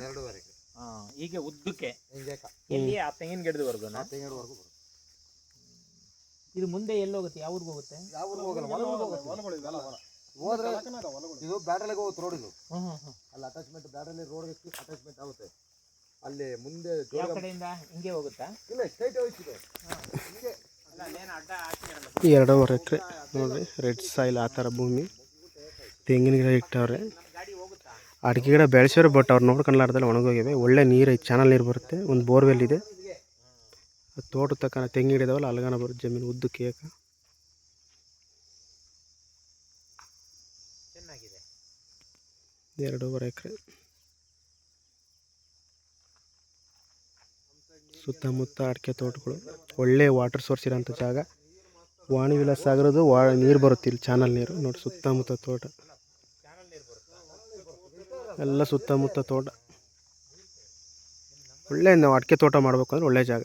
2.5 ಎಕರೆ. ಹೀಗೆ ಉದ್ದಕ್ಕೆ ಹಿಂಗೆ ಎಲ್ಲಿ ಆ ತೆಂಗಿನ ಗಿಡದವರೆಗೂ ತೆಂಗಿನವರೆಗೂ ಬರುತ್ತೆ. ಇದು ಮುಂದೆ ಎಲ್ಲಿ ಹೋಗುತ್ತೆ? ಯಾವ ಊರಿಗೆ ಹೋಗುತ್ತೆ? ಯಾವ ಊರಿಗೆ ಹೋಗಲ್ಲ, ಹೋದ್ರೆ ಇದು ಬ್ಯಾಟ್ರಲ್ಲಿಗೆ ಹೋಗುತ್ತೆ ರೋಡ್. ಇದು ಅಲ್ಲಿ ಅಟ್ಯಾಚ್ಮೆಂಟ್ ಬ್ಯಾಟ್ರಲ್ಲಿ ರೋಡ್ಗೆ ಅಟ್ಯಾಚ್ಮೆಂಟ್ ಆಗುತ್ತೆ. ಅಲ್ಲಿ ಮುಂದೆ ಯಾವ ಕಡೆಯಿಂದ ಹಿಂಗೆ ಹೋಗುತ್ತಾ? ಇಲ್ಲ, ಸ್ಟ್ರೈಟ್ ಹೋಗ್ತಿದೆ. 2.5 ಎಕರೆ ನೋಡ್ರಿ, ರೆಡ್ ಸಾಯಿಲ್ ಆ ಥರ ಭೂಮಿ. ತೆಂಗಿನ ಗಿಡ ಇಟ್ಟವ್ರೆ, ಅಡಿಕೆ ಗಿಡ ಬೆಳೆಸೋರು, ಬಟ್ ಅವ್ರು ನೋಡ್ಕೊಂಡ್ಲಾರ್ದಲ್ಲಿ ಒಣಗೋಗಿವೆ. ಒಳ್ಳೆ ನೀರು ಐತೆ, ಚಾನಲ್ ನೀರು ಬರುತ್ತೆ. ಒಂದು ಬೋರ್ವೆಲ್ ಇದೆ. ತೋಟ ತಕ್ಕನ ತೆಂಗಿನ ಗಿಡ ಇದಾವಲ್ಲ, ಅಲ್ಗಾನ ಬರುತ್ತೆ ಜಮೀನು ಉದ್ದಕ್ಕೆ. 2.5 ಎಕರೆ. ಸುತ್ತಮುತ್ತ ಅಡಿಕೆ ತೋಟಗಳು, ಒಳ್ಳೆ ವಾಟರ್ ಸೋರ್ಸ್ ಇರೋಂಥ ಜಾಗ. ವಾಣಿ ವಿಲಾಸ ಸಾಗರದ್ದು ನೀರು ಬರುತ್ತೆ ಇಲ್ಲಿ, ಚಾನಲ್ ನೀರು ನೋಡಿ. ಸುತ್ತಮುತ್ತ ತೋಟ ಎಲ್ಲ ಸುತ್ತಮುತ್ತ ತೋಟ. ಒಳ್ಳೆ ನಾವು ಅಡಿಕೆ ತೋಟ ಮಾಡಬೇಕು ಅಂದ್ರೆ ಒಳ್ಳೆ ಜಾಗ.